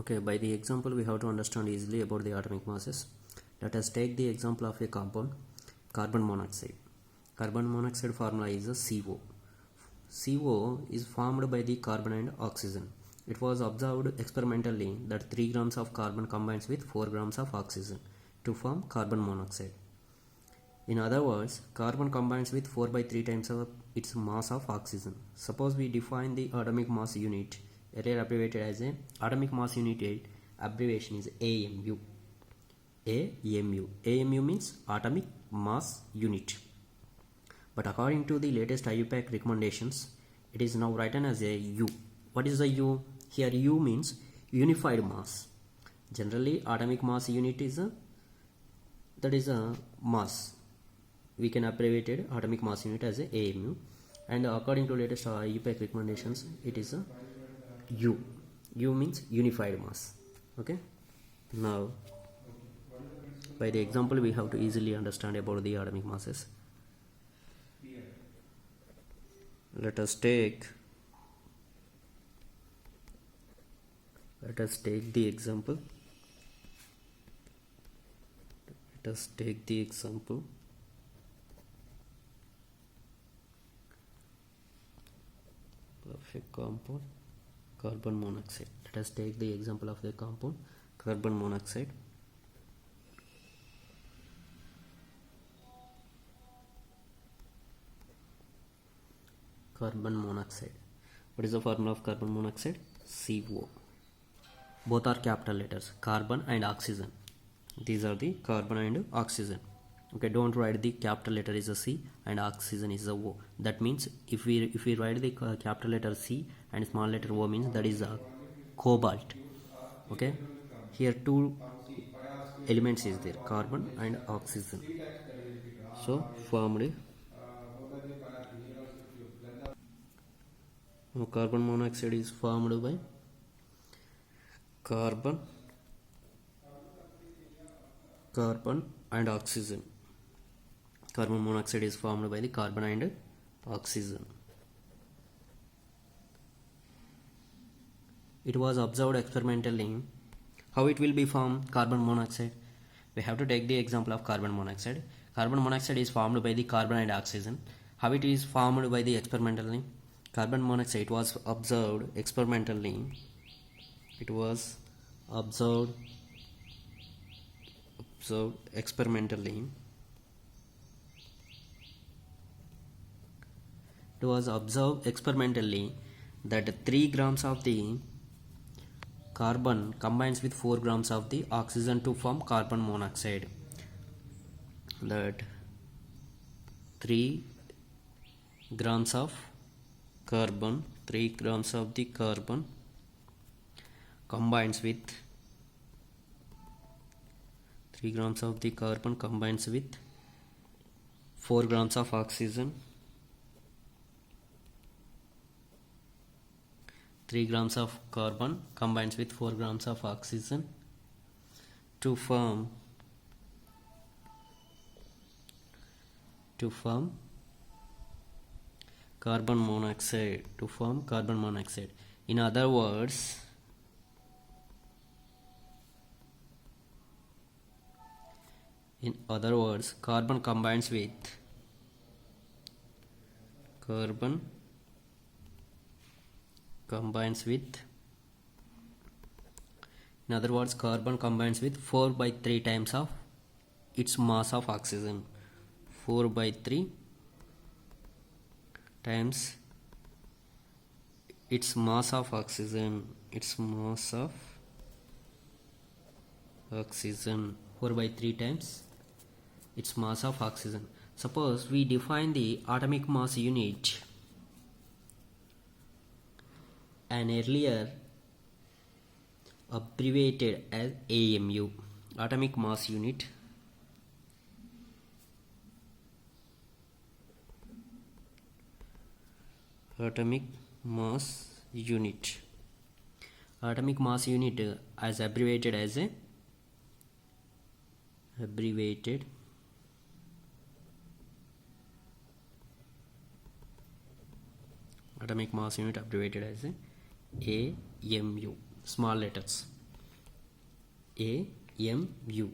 Okay, by the example we have to understand easily about the atomic masses. Let us take the example of a compound, carbon monoxide. Carbon monoxide formula is a CO. CO is formed by the carbon and oxygen. It was observed experimentally that 3 grams of carbon combines with 4 grams of oxygen to form carbon monoxide. In other words, carbon combines with 4 by 3 times of its mass of oxygen. Suppose we define the atomic mass unit, earlier abbreviated as a atomic mass unit, abbreviation is AMU. AMU means atomic mass unit. But according to the latest IUPAC recommendations, it is now written as a U. What is the U? Here U means unified mass. Generally, atomic mass unit is a mass. We can abbreviate atomic mass unit as a AMU, and according to latest IUPAC recommendations, it is a U. U means unified mass. Okay. Now, by the example, we have to easily understand about the atomic masses. Let us take the example. Let us take the example of a compound, carbon monoxide. Let us take the example of the compound, carbon monoxide. Carbon monoxide. What is the formula of carbon monoxide? CO. Both are capital letters, carbon and oxygen. These are the carbon and oxygen. Okay, don't write the capital letter is a C and oxygen is a O. That means if we write the capital letter C and small letter O means that is a cobalt. Okay, here two elements is there, carbon and oxygen. So formed carbon monoxide is formed by carbon and oxygen. Carbon monoxide is formed by the carbon and oxygen. It was observed experimentally. How it will be formed carbon monoxide? We have to take the example of carbon monoxide. Carbon monoxide is formed by the carbon and oxygen. How it is formed by the experimentally? Carbon monoxide was observed experimentally. It was observed experimentally. It was observed experimentally that 3 grams of the carbon combines with 4 grams of the oxygen to form carbon monoxide. That 3 grams of the carbon combines with 3 grams of the carbon combines with 4 grams of oxygen. 3 grams of carbon combines with 4 grams of oxygen to form carbon monoxide. In other words, carbon combines with in other words, carbon combines with 4 by 3 times of its mass of oxygen. 4 by 3 times its mass of oxygen. 4 by 3 times its mass of oxygen. Suppose we define the atomic mass unit and earlier abbreviated as AMU, atomic mass unit. Atomic mass unit as abbreviated as a atomic mass unit abbreviated as a AMU, small letters. AMU.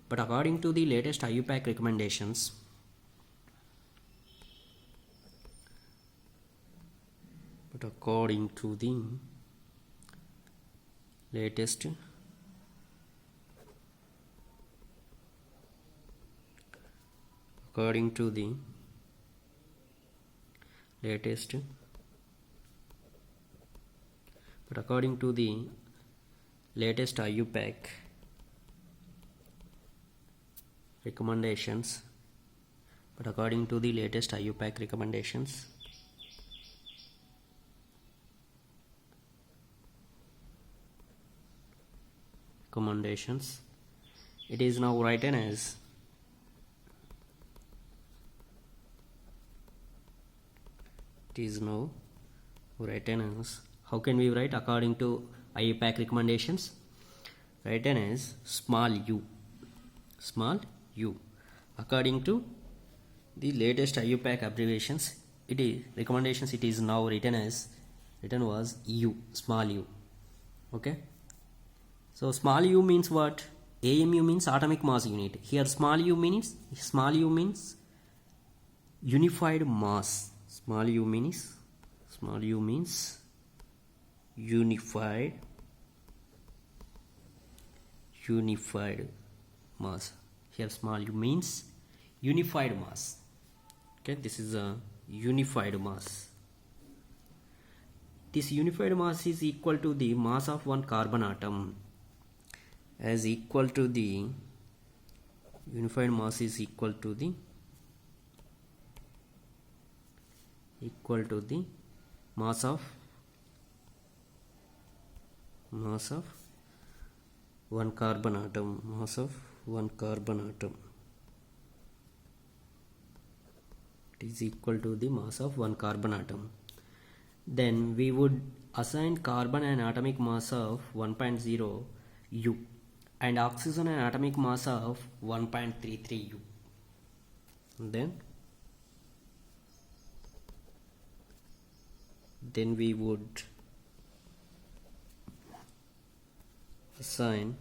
But according to the latest IUPAC recommendations, according to the latest IUPAC recommendations, it is now written as how can we write according to IUPAC recommendations? Written as small u. According to the latest IUPAC abbreviations, it is now written was u, small u. Okay. So small u means what? AMU means atomic mass unit. Here small u means unified mass. Small u means unified mass. Here small u means unified mass. Okay, this is a unified mass. This unified mass is equal to the mass of one carbon atom. Unified mass is equal to the mass of one carbon atom. It is equal to the mass of one carbon atom. Then we would assign carbon an atomic mass of 1.0 U and oxygen an atomic mass of 1.33 U. Then we would assign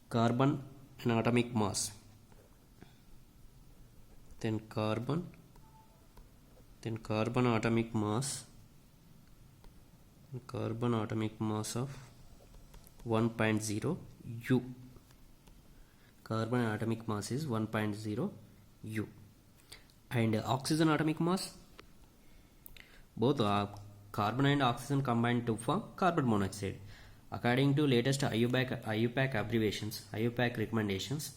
carbon an atomic mass. Then carbon atomic mass of 1.0 U. Carbon atomic mass is 1.0 U. And oxygen atomic mass, both carbon and oxygen combined to form carbon monoxide. According to latest IUPAC abbreviations, IUPAC recommendations,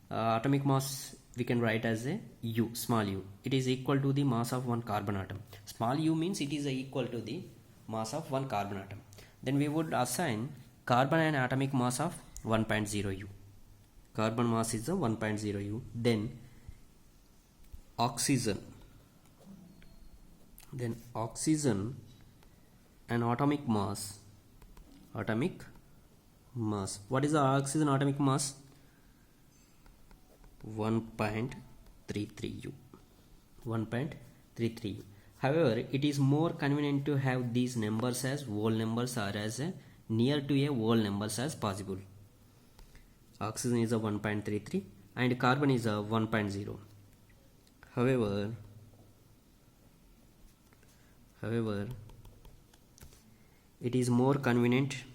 atomic mass we can write as a U, small u. It is equal to the mass of one carbon atom. Small u means it is equal to the mass of one carbon atom. Then we would assign carbon an atomic mass of 1.0 U. Carbon mass is a 1.0 U. Then oxygen an atomic mass. What is the oxygen atomic mass? 1.33 U. 1.33 U. However, it is more convenient to have these numbers as whole numbers or as near to a whole numbers as possible. Oxygen is a 1.33 and carbon is a 1.0. However, it is more convenient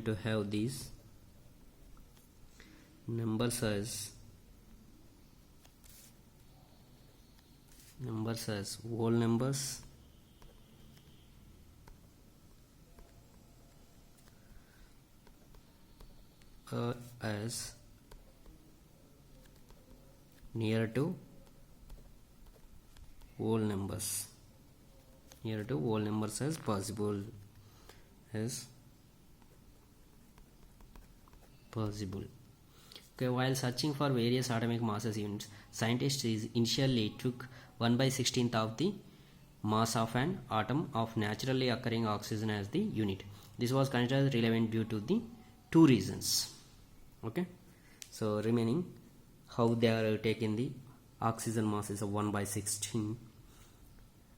to have these numbers as whole numbers as near to whole numbers as possible. Okay, while searching for various atomic masses units, scientists initially took 1/16 of the mass of an atom of naturally occurring oxygen as the unit. This was considered relevant due to the two reasons. Okay, so remaining how they are taking the oxygen mass is a 1/16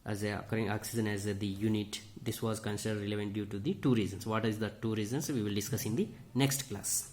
as a occurring oxygen as the unit. This was considered relevant due to the two reasons. What is the two reasons we will discuss in the next class.